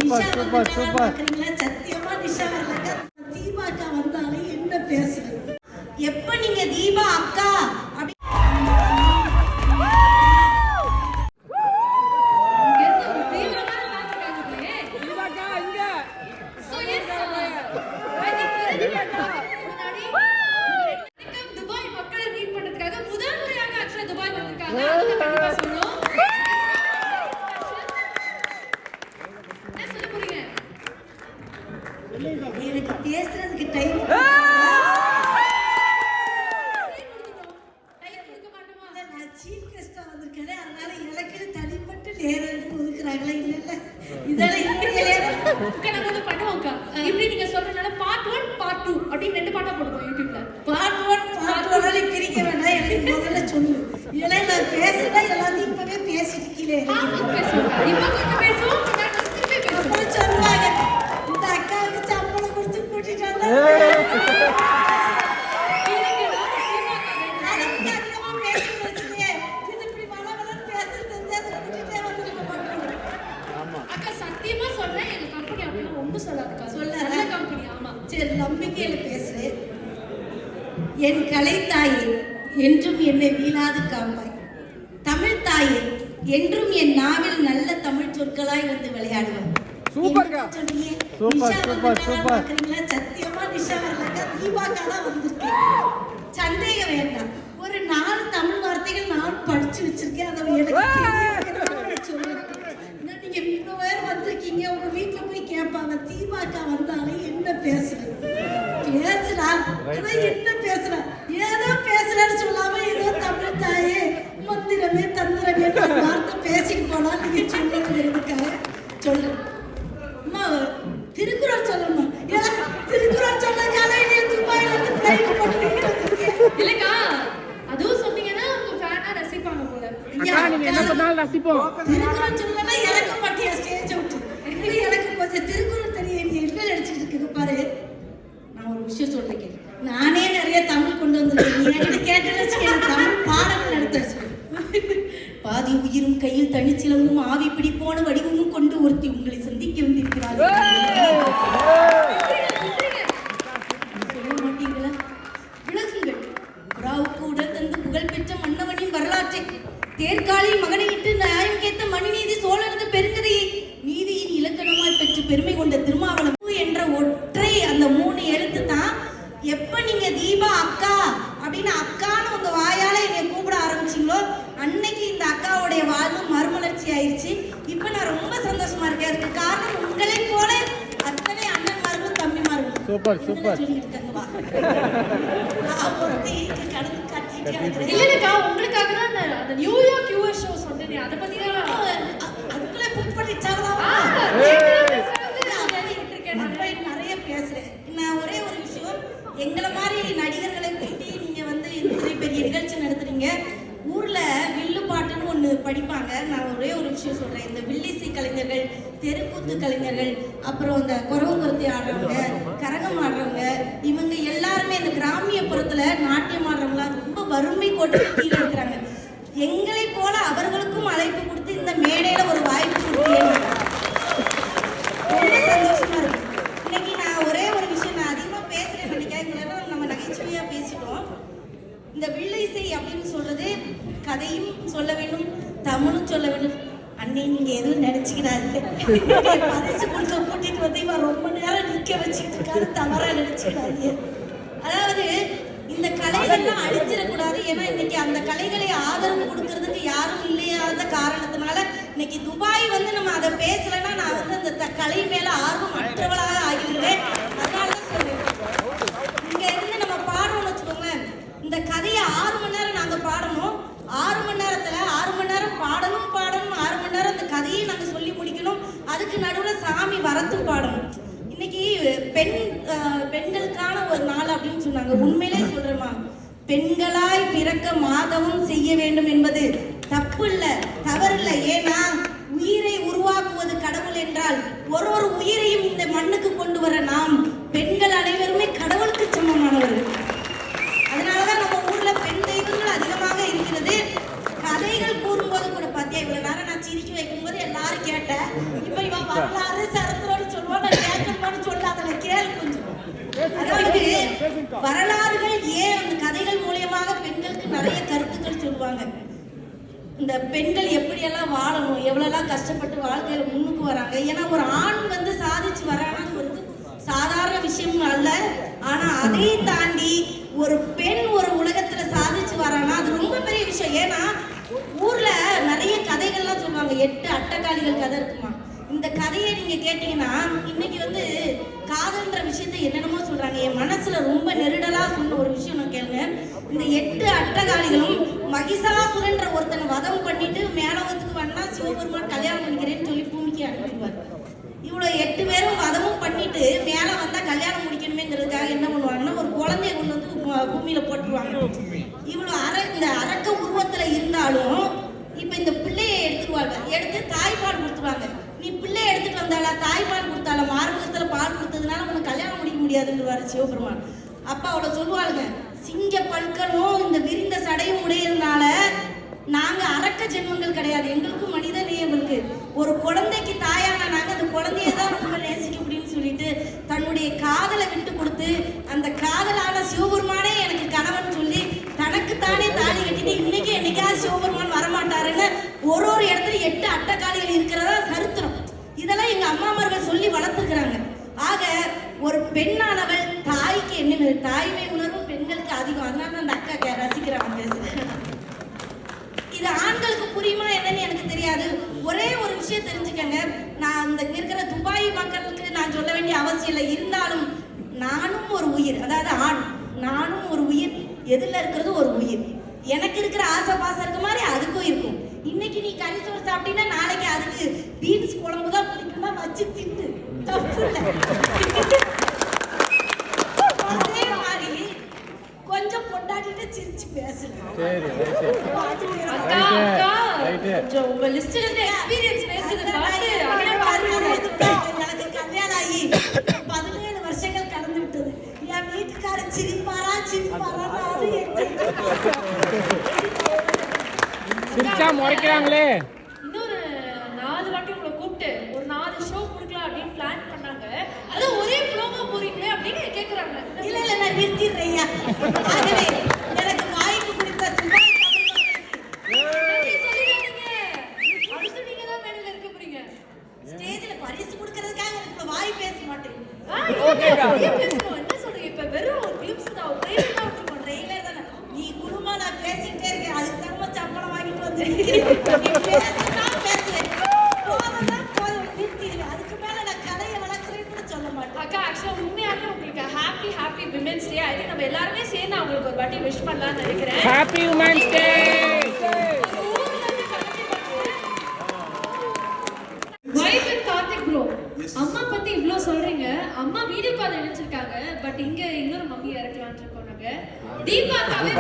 Super super super. சத்தியமா நிஷா வரலங்க. தீபா அக்கா வந்தாலே என்ன பேசுறது? எப்ப நீங்க தீபா அக்கா அப்படி துபாய் மக்களை மீட் பண்றதுக்காக முதல் முறையாக ஆக்சுவலா துபாய் வந்திருக்காங்க. அது கண்டிப்பா சொல்றோம். என்ன சொல்ல போறீங்க? எனக்கு பேசுறதுக்கு டைம் நான் சீஃப் கெஸ்டா வந்திருக்கேன். அதனால எனக்கு தனிப்பட்ட நேரம் ஒதுக்குறாங்களா? இல்ல இதெல்லாம் நம்ம வந்து பண்ணுவோம்க்கா. இப்படி நீங்க சொல்றதுனால பார்ட் 1 பார்ட் 2 அப்படின்னு 2 பார்ட்டா போடுவோம் யூடியூப்ல. பார்ட் 1 பிரிக்க வேண்டாம். எனக்கு முதல்ல சொல்லு. இல்ல நான் பேசுறதா எல்லாத்தையும் இப்பவே பேசிட்டு கீழே பேசுவோம். இப்போ கொஞ்சம் பேசுவோம். திருப்பி பேசுவோம். சொல்லுவாங்க இந்த அக்காவுக்கு சம்பளம் கொடுத்து கூட்டிட்டு வந்தா நம்பிக்கையில பேசுறேன். என் கலை தாயே என்றும் என்னை வீழாது காப்பாய். தமிழ் தாயே என்றும் என் நாவில் நல்ல தமிழ் சொற்களாய் வந்து விளையாடுவாய். சத்தியமா நிஷா வரலங்க. தீபாக்கா தான் வந்திருக்கேன். சந்தேகம் வேண்டாம். ஒரு 4 தமிழ் வார்த்தைகள் நான் படிச்சு வச்சிருக்கேன். அதை எனக்கு சொல்லுங்க. நீங்க இவ்வளவு பேர் வந்திருக்கீங்க. உங்க வீட்டுல போய் கேட்பாங்க தீபாக்கா வந்தாலே என்ன பேசுறேன் பேசுறா என்ன பேசுறா ஏதோ பேசுறான்னு சொல்லாம ஏதோ தமிழ் தாயே மந்திரமே தந்திரமே வார்த்தை பேசிட்டு போனா நீங்க சொல்லுங்க சொல்றேன். அம்மா திருக்குறள் சொல்லணும். திருக்குறள் சொன்னதால துபாயில இருந்து பிளைட் போட்டு இல்லக்கா அதுவும் சொன்னீங்கன்னா உங்க ஃபேனா ரசிப்பாங்க போல. நீங்க என்ன சொன்னாலும் ரசிப்போம். திருக்குறள் சொல்லனா எனக்கு பட்டியா ஸ்டேஜ் விட்டு இது எனக்கு கொஞ்சம் திருக்குறள் தெரியும். நீ என்ன நடிச்சிட்டு இருக்கு பாரு. நான் ஒரு விஷயம் சொல்றேன். நானே நிறைய தமிழ் கொண்டு வந்திருக்கேன். நீ என்கிட்ட கேட்டேன்னு தமிழ் பாடங்கள் நடத்த பாதி உயிரும் கையில் தனிச்சிலமும் ஆவி பிடிப்போன வடிவமும் கொண்டு ஒருத்தி உங்களை சந்திக்க வந்திருக்கிறார். சொல்ல மாட்டீங்களா? விளக்குங்கள். புறாவுக்கு உடல் தந்து புகழ் பெற்ற மன்னவனின் வரலாற்றை தேர்காலில் மகனையிட்டு நியாயம் கேட்ட மணிநீதி சோழனது பெருங்கதையை நீதியின் இலக்கணமாய் பெற்று பெருமை கொண்ட திருமாவளவன் என்ற ஒற்றை அந்த 3 எழுத்து தான். எப்ப நீங்க தீபா அக்கா அப்படின்னு அக்கான்னு உங்க வாயால என்னை கூப்பிட ஆரம்பிச்சீங்களோ அன்னைக்கு இந்த அக்காவுடைய வாழ்வு மறுமலர்ச்சி ஆயிடுச்சு. இப்ப நான் ரொம்ப சந்தோஷமா இருக்கேன். அதுக்கு காரணம் உங்களை போல அத்தனை அண்ணன்மார்களும் தம்பிமார்களும். Super super. இல்லக்கா உங்களுக்காக தான் அந்த நியூயார்க் யூஎஸ் ஷோ சொன்னேன். அதை பத்தி அதுக்குள்ள புக் பண்ணிச்சாங்களா? நிறைய பேசுறேன். நான் ஒரே ஒரு விஷயம், எங்களை மாதிரி நடிகர்களை கூட்டி நீங்க வந்து இந்த பெரிய நிகழ்ச்சி நடத்துறீங்க. ஊர்ல வில்லு பாட்டுன்னு ஒண்ணு படிப்பாங்க. நான் ஒரே ஒரு விஷயம் சொல்றேன். இந்த வில்லிசை கலைஞர்கள், தெருக்கூத்து கலைஞர்கள், அப்புறம் இந்த குறவு குருத்தி ஆடுறவங்க, கரகம் ஆடுறவங்க, இவங்க எல்லாருமே இந்த கிராமிய புறத்துல நாட்டியம் ஆடுறவங்களா ரொம்ப வறுமை கோட்டுக்கு கீழே இருக்கிறாங்க. எங்களை போல அவர்களுக்கும் அழைப்பு கொடுத்து இந்த மேடையில ஒரு வாய்ப்பு கொடுத்தீங்க. ரொம்ப சந்தோஷமா இருக்கு. இன்னைக்கு நான் ஒரே ஒரு விஷயம், நான் அதிகமா பேசுறேன் நினைக்கிறேன். நம்ம நகைச்சுவையா பேசிட்டோம். இந்த வில்லிசை அப்படின்னு சொல்றது கதையும் சொல்ல வேண்டும், தமிழும் சொல்ல வேண்டும். அண்ணே நீங்க எதுவும் நினைச்சுக்கிறாரு. பரிசு கொடுக்க கூட்டிட்டு வந்து இவன் ரொம்ப நேரம் நிக்க வச்சுட்டு இருக்காரு. தவறா நினைச்சுக்கிறாரு. அதாவது இந்த கலைகள்லாம் அழிச்சிடக்கூடாது. ஏன்னா இன்னைக்கு அந்த கலைகளை ஆதரவு கொடுக்கறதுக்கு யாரும் இல்லையாத காரணத்தினால இன்னைக்கு துபாய் வந்து நம்ம அதை பேசலைன்னா நான் வந்து அந்த கலை மேல ஆர்வம் அற்றவளாக ஆகிவிடுவேன். அதனாலதான் சொல்றேன். இங்க இருந்து நம்ம பாடணும்னு வச்சுக்கோங்களேன். இந்த கதையை 6 மணி நேரம் நாங்க பாடணும். 6 மணி நேரத்துல 6 மணி நேரம் பாடணும் 6 மணி நேரம் அந்த கதையை நாங்க சொல்லி முடிக்கணும். அதுக்கு நடுவுல சாமி வரத்தும் பாடணும். இன்னைக்கு பெண்களுக்கான ஒரு நாள் அப்படின்னு சொன்னாங்க. உண்மையிலே சொல்றேமா, பெண்களாய் பிறக்க மாதவம் செய்ய வேண்டும் என்பது தப்பு இல்லை, தவறு இல்லை. ஏன்னா உயிரை உருவாக்குவது கடவுள் என்றால் ஒரு உயிரையும் இந்த மண்ணுக்கு கொண்டு வர நாம் பெண்கள் அனைவருமே கடவுளுக்கு சமமானவர்கள். அதனாலதான் நம்ம ஊர்ல பெண் தெய்வங்கள் அதிகமாக இருக்கிறது. கதைகள் கூறும்போது கூட பாத்தியா, இவ்வளவு நேரம் நான் சிரிக்க வைக்கும் போது எல்லாரும் கேட்டேன். இப்ப இவன் வரலாறு சரத்து அதாவது வரலாறுகள் ஏன் அந்த கதைகள் மூலியமாக பெண்களுக்கு நிறைய கருத்துக்கள் சொல்லுவாங்க. இந்த பெண்கள் எப்படியெல்லாம் வாழணும், எவ்வளோலாம் கஷ்டப்பட்டு வாழ்க்கையில முன்னுக்கு வராங்க. ஏன்னா ஒரு ஆண் வந்து சாதிச்சு வரானா ஒரு சாதாரண விஷயம் அல்ல. ஆனா அதை தாண்டி ஒரு பெண் ஒரு உலகத்துல சாதிச்சு வரானா அது ரொம்ப பெரிய விஷயம். ஏன்னா ஊர்ல நிறைய கதைகள்லாம் சொல்லுவாங்க. 8 அட்டகாளிகள் கதை இருக்குமா. இந்த கதையை நீங்க கேட்டீங்கன்னா இன்னைக்கு வந்து காதல்ன்ற விஷயத்தை என்னென்னமோ சொல்றாங்க. என் மனசுல ரொம்ப நெருடலா சொன்ன ஒரு விஷயம் நான் கேளுங்க. இந்த 8 அட்டகாளிகளும் மகிஷாசுரன்ற ஒருத்தனை வதம் பண்ணிட்டு மேலோகத்துக்கு வந்தா சிவபெருமான் கல்யாணம் பண்ணிக்கிறேன்னு சொல்லி பூமிக்கு அனுப்பிடுவார். இவ்வளோ 8 பேரும் வதமும் பண்ணிட்டு மேலே வந்தா கல்யாணம் முடிக்கணுமேங்கிறதுக்காக என்ன பண்ணுவாங்கன்னா ஒரு குழந்தைய கொண்டு வந்து பூமியில போட்டுருவாங்க. இவ்வளோ இந்த அரக்க உருவத்துல இருந்தாலும் இப்ப இந்த பிள்ளையை எடுத்துருவாங்க. எடுத்து தாய்ப்பால் கொடுத்துருவாங்க. நீ பிள்ளையை எடுத்துட்டு வந்தாளா, தாய்ப்பால் கொடுத்தால, மார்பகத்துல பால் கொடுத்ததுனால உனக்கு கல்யாணம் முடிக்க முடியாதுன்னு சிவபெருமான். அப்பா அவளை சொல்லுவாளுங்க, சிங்க பல்கனும் இந்த விரிந்த சடையும் உடையதுனால நாங்க அரக்க ஜென்மங்கள் கிடையாது, எங்களுக்கும் மனித நேயம் இருக்கு. ஒரு குழந்தைக்கு தாயான நாங்க அந்த குழந்தைய தான் ரொம்ப நேசிக்க முடியும்னு சொல்லிட்டு தன்னுடைய காதலை விட்டு கொடுத்து அந்த காதலான சிவபெருமானே எனக்கு கணவன் சொல்லி தனக்குத்தானே தாலி கட்டிட்டு இன்னைக்கு என்னைக்காவது சிவபெருமான் வரமாட்டாருன்னு ஒரு இடத்துல 8 அட்டகாளிகள் இருக்கிறதா சரித்திரம். இதெல்லாம் எங்க அம்மாமார்கள் சொல்லி வளர்த்துக்கிறாங்க. ஆக ஒரு பெண்ணானவள் தாய்க்கு என்ன தாய்மை உணர்வும் பெண்களுக்கு அதிகம். அதனால அந்த அக்கா ரசிக்கிறாங்க பேசுறேன். இது ஆண்களுக்கு புரியுமா என்னன்னு எனக்கு தெரியாது. ஒரே ஒரு விஷயம் தெரிஞ்சுக்கங்க, நான் இந்த இருக்கிற துபாய் மக்களுக்கு நான் சொல்ல வேண்டிய அவசியம் இல்லை. இருந்தாலும் நானும் ஒரு உயிர், அதாவது ஆண், நானும் ஒரு உயிர். எதில் இருக்கிறது ஒரு உயிர். எனக்கு இருக்கிற ஆசை பாசம் இருக்க மாதிரி அதுக்கும் இருக்கும். இன்னைக்கு நீ கறிச்சோறு சாப்பிட்டீங்கன்னா நாளைக்கு அதுக்கு பீன்ஸ் குழம்பு தான் பிடிக்கும்னா வச்சு தின்னு, தப்பு இல்லை. அதே மாதிரி கொஞ்சம் பொண்டாட்டிட்டு சிரிச்சு பேசுறேன். உங்க லிஸ்ட்ல இருந்து எக்ஸ்பீரியன்ஸ் பேசுது பாத்து எனக்கு கல்யாணம் ஆகி 17 வருஷங்கள் கடந்து விட்டது. என் வீட்டுக்காரர் சிரிப்பாரா சிரிச்சா முறைக்கிறாங்களே. இன்னொரு 4 வாட்டி உங்களை கூப்பிட்டு ஒரு 4 ஷோ கொடுக்கலாம் அப்படின்னு பிளான் பண்ணாங்க. அது ஒரே ஃப்ளோவா போறீங்களே அப்படின்னு கேக்குறாங்க. இல்ல நான் நிறுத்திடுறேன். ஆகவே எனக்கு வாய்ப்பு கொடுத்த துபாய் ஸ்டேஜ்ல பரிசு கொடுக்கிறதுக்காக எனக்கு வாய் பேச மாட்டேன். என்ன சொல்றீங்க? இப்ப வெறும் ஒரு கிளிப்ஸ் தான், ஒரு ட்ரெய்லர் தான் விட்டுருக்கோம். ட்ரெய்லர் தானே. நீ குடும்பமா நான் பேசிட்டே இருக்கேன். அதுக்கு தகுந்த சம்பளம் வாங்கிட்டு வந்து பேசுவேன். போதும் நிறுத்திடுவேன். அதுக்கு மேல நான் கதையை வளர்க்குறேன்னு கூட சொல்ல மாட்டேன். அக்கா ஆக்சுவலா உண்மையாவே உங்களுக்கு happy women's day. I think நம்ம எல்லாருமே சேர்ந்து அவங்களுக்கு ஒரு வாட்டி விஷ் பண்ணலாம்னு நினைக்கிறேன். Happy women's day. அம்மா பத்தி இவ்ளோ சொல்றீங்க. அம்மா வீடியோ கால் நினைச்சிருக்காங்க. பட் இங்க இன்னொரு மம்மி இறக்கலாம்னு இருக்கோம் நாங்க. தீபாக்காவே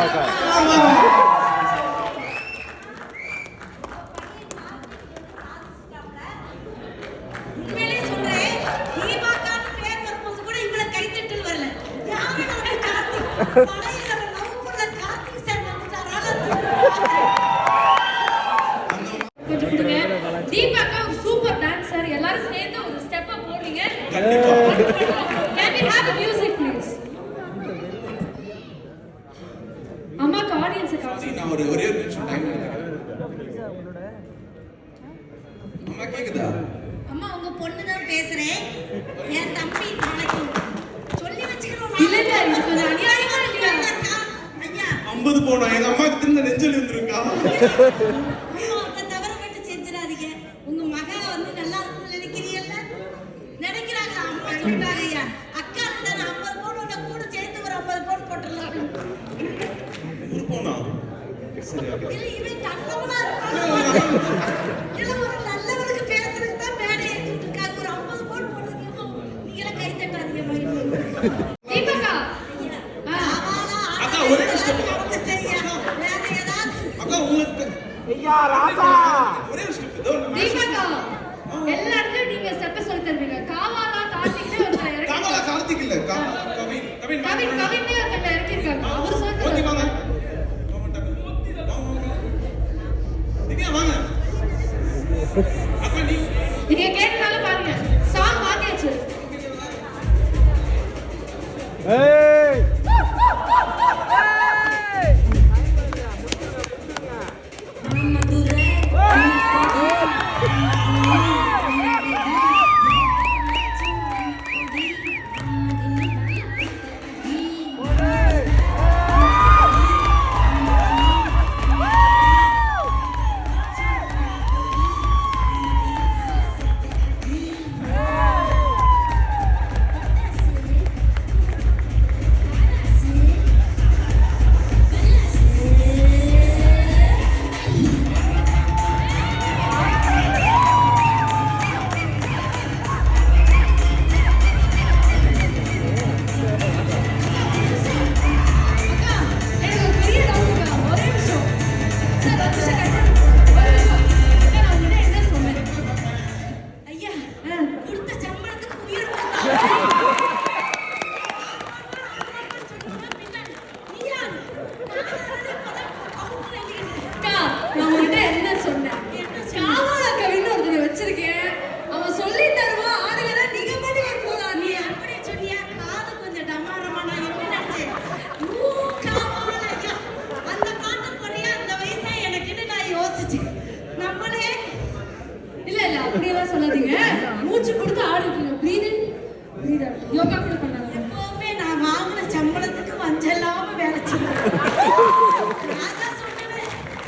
உண்மையிலே சொல்றேன், தீபாக்கான்னு பேர் வரும்போது கூட இவ்வளவு கைத்தட்டல் வரல. யாரும் நமக்கு கார்த்திக் படையில லவ் பண்ண கார்த்திக் சார் வந்துட்டாரா? கொஞ்சம் கொடுங்க. தீபாக்கா ஒரு சூப்பர் டான்சர். எல்லாரும் சேர்ந்து ஒரு ஸ்டெப்பா போடுறீங்க. Can we have the music please? அம்மாக்கு ஆடியன்ஸ் காட்சி. நான் ஒரே ஒரு நிமிஷம் டைம் எடுத்துக்கிறேன். அம்மா கேக்குதா? அம்மா உங்க பொண்ணு தான் பேசுறேன். என் தம்பி நாளைக்கு சொல்லி வச்சுக்கணும். இல்ல இது கொஞ்சம் அநியாயமா இல்லையா? ஐயா 50 போனா எங்க அம்மாக்கு திரும்ப நெஞ்சல் வந்துருக்கா? அம்மா அந்த தவற மட்டும் செஞ்சிடாதீங்க. உங்க மகா வந்து நல்லா இருக்கும்னு நினைக்கிறீங்கல்ல? நினைக்கிறாங்களா? அம்மா சொல்லிட்டாங்க ஐயா. அக்கா இருந்தா 50 போன கூட சேர்த்து ஒரு 50 போன் போட்டுடலாம். போனா சரி ஓகே. இல்ல இவன் நல்லவனா இருக்கான். இல்ல ஒரு நல்லவனுக்கு பேசுறதுக்கு தான் மேடை ஏத்திட்டு இருக்காங்க. ஒரு 50 போன் போடுறதுக்கு நீங்களே கை தட்டாதீங்க மாதிரி. தீபாக்கா அக்கா ஒரே நிமிஷம் அக்கா உங்களுக்கு ஐயா ராசா ஒரே நிமிஷம் இதோ தீபாக்கா எல்லா இடத்துலயும் நீங்க ஸ்டெப் சொல்லி தருவீங்க. காவாலா கார்த்திக்னே ஒருத்தர் இறக்கி காமலா கார்த்திக் இல்ல கவின் கவின்னே ஒருத்தர் இறக்கி இருக்காங்க. அவர் சொல்லி ஓகே தருவாங்க. வாங்க. நீங்க வாங்க. அக்கா நீங்க கேட்டனால பாருங்க. சாங் மாத்தியாச்சு. அக்கா, நான் உன்கிட்ட என்ன சொன்னேன்? காவால கவின்னு ஒருத்தனை வச்சிருக்கேன். அவன் சொல்லி தருவான். ஆளுங்கெல்லாம் நீங்க பாட்டுக்கு போலாம். நீ அப்படி சொன்னியா? காது கொஞ்சம் டமாரமா நான் எப்படி நினைச்சேன்? ஊ, காவாலய்யா. அந்த பாட்டு போனியா? அந்த வயசே எனக்குன்னு நான் யோசிச்சேன். நம்மளே இல்ல இல்ல அப்படியெல்லாம் சொல்லாதீங்க. மூச்சு கொடுத்து ஆடுறீங்க. breathe in, breathe out. Yoga கூட பண்ணாங்க. எப்பவுமே நான் வாங்கின சம்பளத்துக்கு வஞ்சலாம வேலை செய்வேன். ராஜா சொன்னது,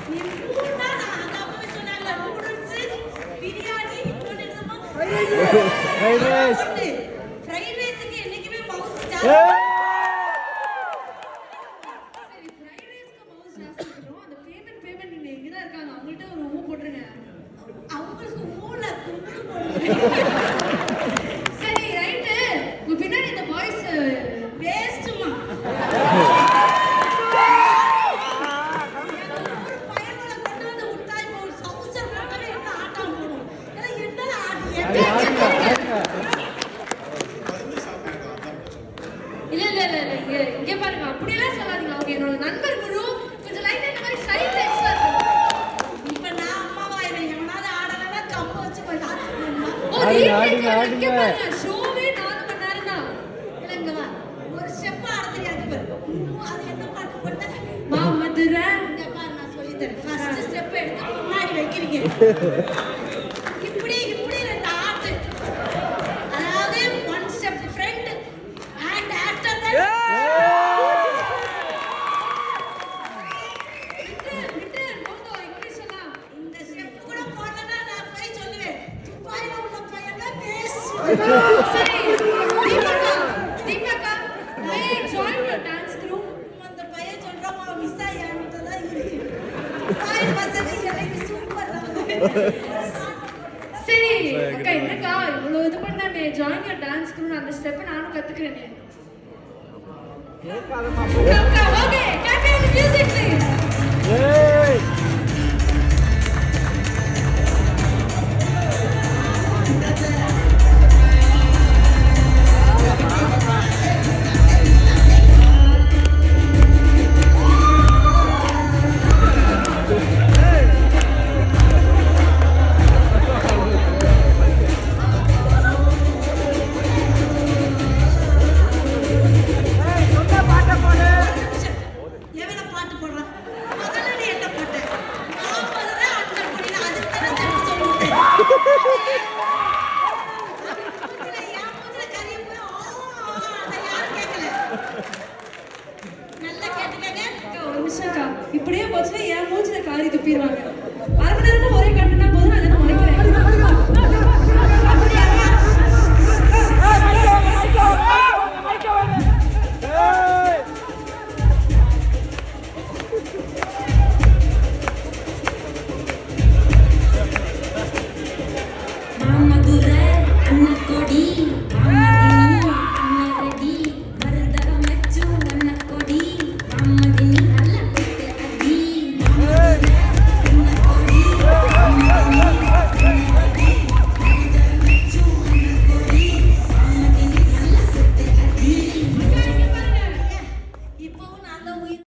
நீ மூணுனா நான் அது அப்பவே சொன்னாங்கல்ல, நூடுல்ஸ், பிரியாணி, இன்னொன்னு என்னமோ? Fried rice. ஒண்ணு. ஃப்ரைட் ரைஸுக்கு என்னைக்குமே மவுஸ் சரி, ஜாஸ்தி. fried rice-க்கு mouse ஜாஸ்தி இருக்கட்டும். அந்த payment நீங்க எங்கதான் இருக்காங்க? அவங்கள்ட்ட ஒரு ஊ போட்டுருங்க. அவங்களுக்கு மூளை துண்டு போடுது. சரி, ரைட்டு. உங்க பின்னாடி இந்த பாய்ஸ் வேஸ்ட்டுமா. பயங்களை கொண்டு வந்து விட்டா இப்போ ஒரு சவுசர் போட்டாலே என்ன ஆட்டம் போடும். ஏன்னா என்னல ஆடுறீங்க? மருந்து சாப்பிடுறதா அதான் பிரச்சனை. இல்ல இங்க பாருங்க. அப்படியெல்லாம் சொல்லாதீங்க. அவங்க என்னோட நண்பர் குழு. கொஞ்சம் லைட்டா இந்த மாதிரி shy types ஆ இருக்கும். இப்ப நான் அம்மாவா என்னை எவனாவது ஆடலைன்னா கம்பு வச்சு போய் ஆடணுமா? ஓ, இங்க பாருங்க. ஷோவே 4 மணி நேரம் தான். இல்லைங்க வா. ஒரு ஸ்டெப் ஆட தெரியாது பாரு. அது என்ன பாட்டு போட்ட? மாமதுரை. இங்க பாரு நான் சொல்லித் தரேன். ஃபர்ஸ்ட் ஸ்டெப் எடுத்து முன்னாடி வைக்கிறீங்க. இப்படி இப்படி ரெண்டு ஆட்டு. அதாவது one step front and after that விட்டு போதோ இங்கிலீஷ் எல்லாம். இந்த ஸ்டெப் கூட போடலன்னா நான் போய் சொல்லுவேன். துப்பாயில உள்ள பையன்லாம் வேஸ்ட். சரி, தீபக்கா, may I join your dance group? அந்த பையன் சொல்றான் விசா என்கிட்ட தான் இருக்கு. துப்பாய் பசங்க எனக்கு சூப்பர். சரி, அக்கா என்னக்கா இவ்வளவு இது பண்ணாமே join your dance group அந்த ஸ்டெப் நானும் கத்துக்கிறேனே. அக்கா, okay, can we have the music please? Hey.